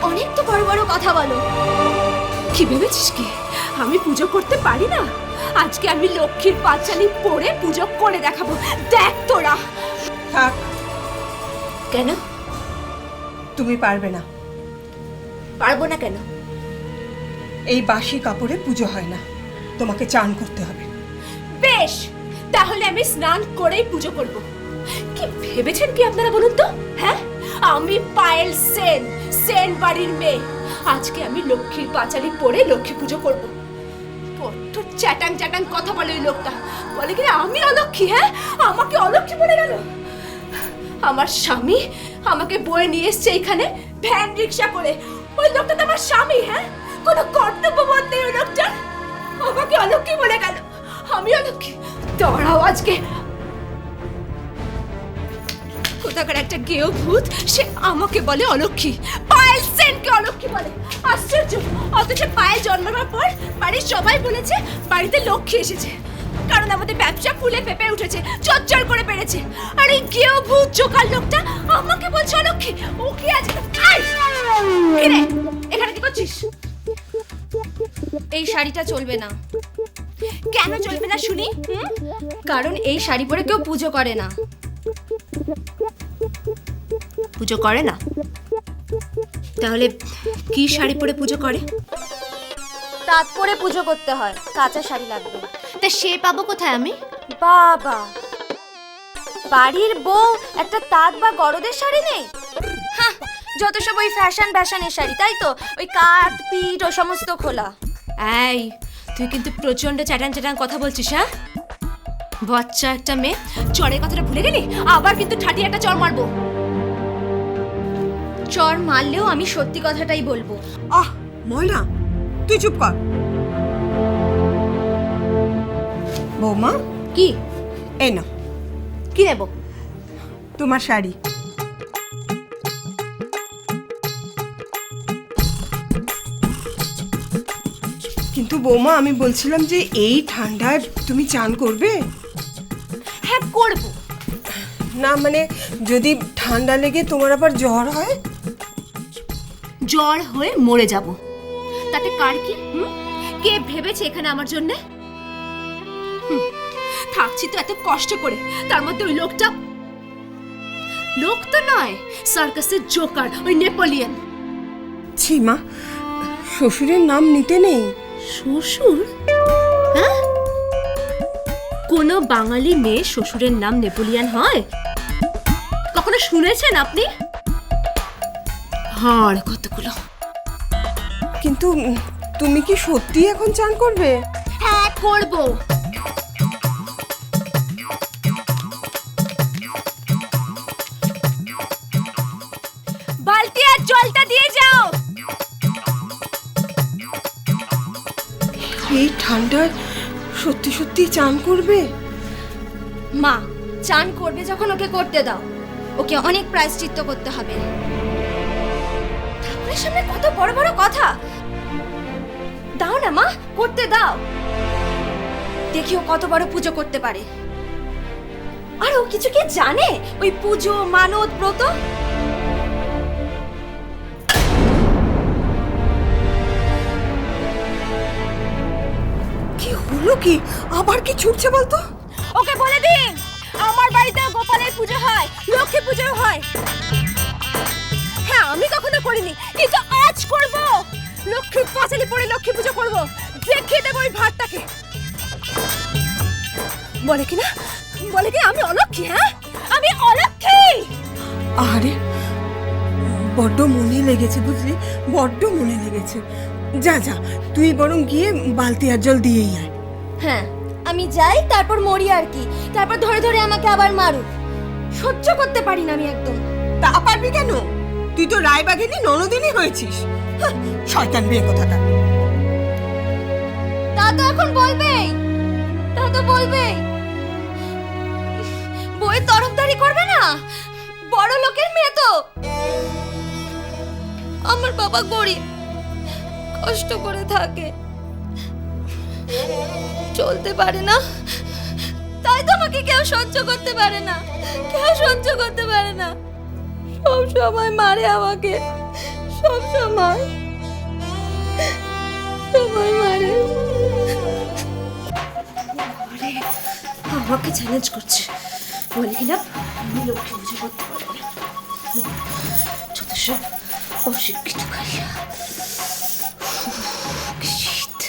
অনেক তো বড় বড় কথা বলো। কি ভেবেছিস কি আমি পুজো করতে পারি না? আজকে আমি লক্ষ্মীর পাঁচালি পরে পুজো করে দেখাবো, দেখ তোরা। থাক, কেন তুমি পারবে না। পারবো না কেন? এই বাসি কাপড়ে পুজো হয় না, তোমাকে চান করতে হবে। বেশ, তাহলে আমি স্নান করেই পুজো করব। কি ভেবেছেন কি আপনারা বলুন তো? হ্যাঁ, আমি পায়েল সেন, সেন বাড়ির মেয়ে। আজকে আমি লক্ষ্মীর পাঁচালি পরে লক্ষ্মী পুজো করব। বড্ড চ্যাটাং চ্যাটাং কথা বলে ওই লোকটা, বলে কি আমি অলক্ষ্মী। হ্যাঁ, আমাকে অলক্ষ্মী বলে গেল। আমার স্বামী আমাকে বয়ে নিয়ে এসছে এখানে ভ্যান রিক্সা করে। ওই লোকটা তো আমার স্বামী। হ্যাঁ, কোনো কর্তব্যবোধ নেই ওই লোকটার, আমাকে অলক্ষ্মী বলে গেল। আমি অলক্ষ্মী? দাঁড়াও, আজকে কোথাকার একটা গেও ভূত, সে আমাকে বলে অলক্ষ্মী। পায়েল সেনকে অলক্ষ্মী বলে। আশ্চর্য! অথচ পায়েল জন্মাবার পর বাড়ির সবাই বলেছে বাড়িতে লক্ষ্মী এসেছে, কারণ আমাদের ব্যবসা ফুলে ফেপে উঠেছে, চচ্চর করে পেরেছে। আর এই গেও ভূত চোখার লোকটা আমাকে বলছে অলক্ষ্মী। ও কি আজকে কিরে এখানে কি করছিস? এই শাড়িটা চলবে না। কেন চলবে না শুনি? কারণ এই শাড়ি পরে কেউ পুজো করে না। পুজো করে না? তাহলে কি শাড়ি পরে পুজো করে? তাঁত পরে পুজো করতে হয়, কাঁচা শাড়ি লাগবে। তা সে পাবো কোথায় আমি? বাবা, বাড়ির বউ একটা তাঁত বা গরদের শাড়ি নেই? হ্যাঁ, যত সব ওই ফ্যাশনের শাড়ি, তাই তো? ওই কাট পিঠ ও সমস্ত খোলা। এই, তুই কিন্তু প্রচন্ড চ্যাটান চ্যাটান কথা বলছিস। হ্যাঁ, বাচ্চা একটা মেয়ে, চড়ের কথাটা ভুলে গেলি? আবার কিন্তু ঠাটি একটা চড় মারবো। চর মারলেও আমি সত্যি কথাটাই বলবো। আহ ময়না, তুই চুপ কর। বৌমা, কি? এই না কি নেব? তোমার শাড়ি। কিন্তু বৌমা, আমি বলছিলাম যে এই ঠান্ডায় তুমি চান করবে? হ্যাঁ, করবো। না মানে, যদি ঠান্ডা লেগে তোমার আবার জ্বর হয়? জ্বর হয়ে মরে যাব, তাতে কার কি? কে ভেবেছে এখানে আমার জন্য? থাকছি তো এত কষ্ট করে, তার মধ্যে ওই লোকটা, লোক তো নয়, সার্কাসের জোকার, ওই নেপোলিয়ন। ছি মা, শ্বশুরের নাম নিতে নেই। শ্বশুর? হ্যাঁ, কোন বাঙালি মেয়ে শ্বশুরের নাম নেপোলিয়ন হয়? কখনো শুনেছেন আপনি? হাড় কতগুলো। কিন্তু তুমি কি সত্যি এখন চান করবে? হ্যাঁ, করবো। বালতি আর জলটা দিয়ে যাও। এই ঠান্ডায় সত্যি সত্যি চান করবে? মা, চান করবে যখন ওকে করতে দাও। ওকে অনেক প্রায়শ্চিত্ত করতে হবে। ঠাকুরের সামনে কত বড় বড় কথা। দাও না মা, করতে দাও। দেখি ও কত বড় পুজো করতে পারে। আর ও কিছু কি জানে ওই পুজো, মানত, ব্রত? কি হলো কি? আবার কি ছুটছে বলতো? ওকে বলে দিন আমার বাড়িতে গোপালের পুজো হয়, লক্ষ্মী পুজো হয়। হ্যাঁ, আমি কখনো করিনি, কিন্তু আজ করব। লক্ষ্মীর পাঁচালি পরে লক্ষ্মী পুজো করব, দেখিয়ে দেবো ওই ভাতটাকে। বলে কিনা, বলে কি আমি অলক্ষ্মী? হ্যাঁ, আমি অলক্ষ্মী। আরে বড্ড মনে লেগেছে বুঝলি, বড্ড মনে লেগেছে। যা যা, তুই বরং গিয়ে বালতি আর জল দিয়েই আয়। হ্যাঁ, আমি যাই, তারপর মরি আর কি। তারপর ধরে ধরে আমাকে আবার মারুক। সহ্য করতে পারি না আমি একদম। তা পারবি কেন? তুই তো রায়বাঘিনী ননদিনী হয়েছিস। হাহ, শয়তান মেয়ে কোথাকার। তা তো এখন বলবেই, তা তো বলবেই। বইয়ের তরফদারি করবে না? বড় লোকের মেয়ে তো। আমার বাবা গরিব, কষ্ট করে থাকে, চলতে পারে না, তাই তো আমাকে কেউ সহ্য করতে পারে না, কেউ সহ্য করতে পারে না। সব সময় মারে আমাকে, সব সময় সবাই মারে। আমাকে চ্যালেঞ্জ করছে, বলে কিনা আমি লক্ষ্মী পুজো করতে পারবো না। যত সব অশিক্ষিত খাইয়া। কি শীত।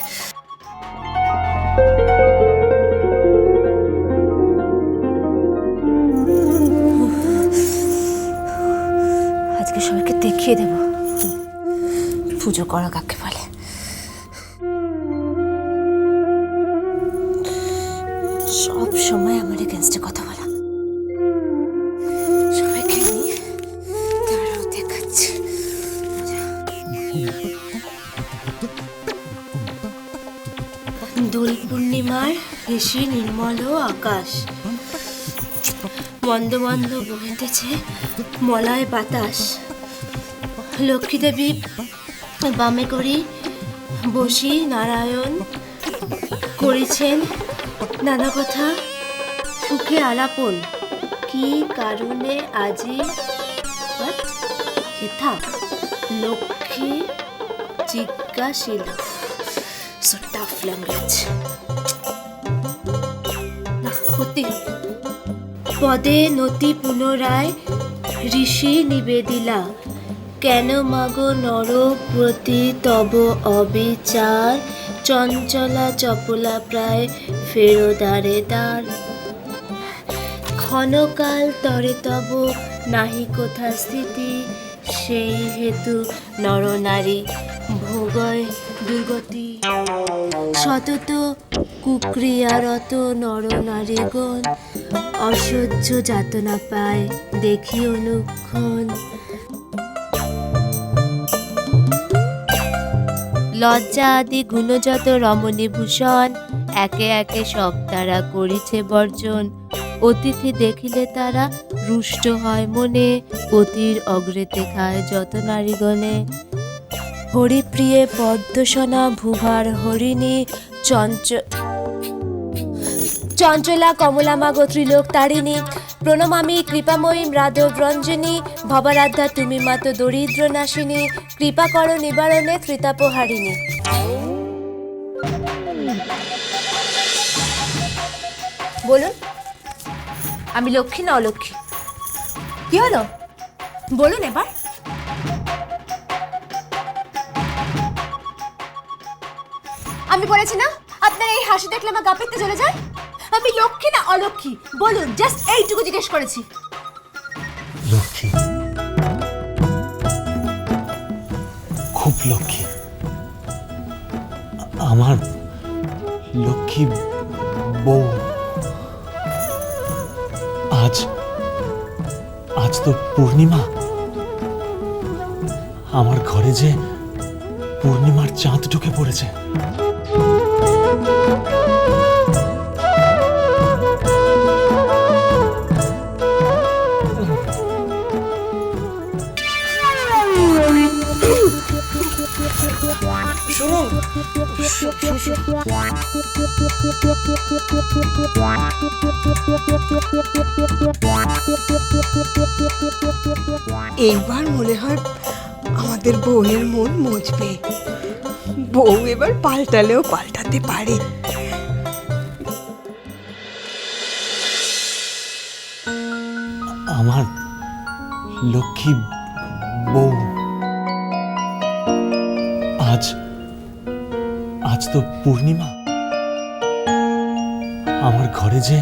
আজকে সবাইকে দেখিয়ে দেব পুজো করা কাকে বলে। সব সময় আমার এগেনস্টে কথা বলা। সবাইকে নিয়ে তারাও দেখাচ্ছে। দোল পূর্ণিমার হেসি নির্মল আকাশ, মন্দ মন্দ বহিতেছে মলয় বাতাস। লক্ষ্মী দেবী বামে করি বসি নারায়ণ করেছেন নানা কথা সুখে আলাপন। কি কারণে আজি হেথা লক্ষ্মী জিজ্ঞাসিল। সো টাফ ল্যাঙ্গুয়েজ না করতে পদে নতি পুনরায় ঋষি নিবেদিলা। কেন মাগো নর প্রতি তব অবিচার, চঞ্চলা চপলা প্রায় ফেরোদারে দ্বার। ক্ষণকাল তরে তব নাহি কোথা স্থিতি, সেই হেতু নরনারী ভোগয় দুর্গতি। সতত কুক্রিয়ারত নরনারীগণ, অসহ্য যাতনা পায় দেখি অনুক্ষণ। লজ্জা আদি গুণযত রমণীভূষণ, একে একে সব তারা করিছে বর্জন। অতিথি দেখিলে তারা রুষ্ট হয় মনে, পতির অগ্রেতে খায় যত নারীগণে। হরিপ্রিয়ে পদ্মসনা ভুভার হরিণী, চঞ্চলা কমলা মাগো ত্রিলোক তারিণী। প্রণমামি কৃপাময়ী রাধব রঞ্জনী, ভবরাধ্যা তুমি মাত দরিদ্র নাশিনী। কৃপা করো নিবারণে ত্রিতাপহারিণী। বলুন, আমি লক্ষ্মী না অলক্ষ্মী? কি হলো বলুন এবার। আমি বলেছি না আপনার এই হাসি দেখলে আমার গা পেতে চলে যায়। আমি লক্ষ্মী না অলক্ষ্মী বলুন, জাস্ট এইটুকু জিজ্ঞেস করেছি। লক্ষ্মী, খুব লক্ষ্মী, আমার লক্ষ্মী বউ। আজ তো পূর্ণিমা, আমার ঘরে যে পূর্ণিমার চাঁদ ঢুকে পড়েছে। শুনুন, এইবার মনে হয় আমাদের বউয়ের মন মজবে। বউ এবার পাল্টালেও পাল্টাতে পারে। আমার লক্ষ্মী বউ। আজ তো পূর্ণিমা, আমার ঘরে যে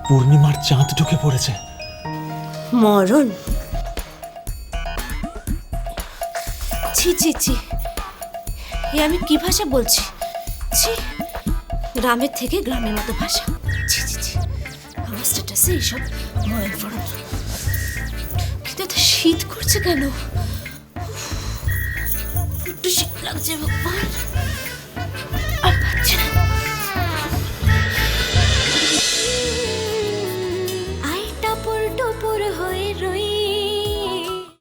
পূর্ণিমার চাঁদ ঢুকে পড়েছে। মরণ। ছি ছি ছি, এ আমি কি ভাষা বলছি? ছি, গ্রামের থেকে গ্রামের মতো ভাষা। ছি ছি ছি, আমার স্ট্যাটাসে এইসব ময়ন ফরম। কিন্তু এত শীত করছে কেন? একটু শীত লাগছে ভগবান।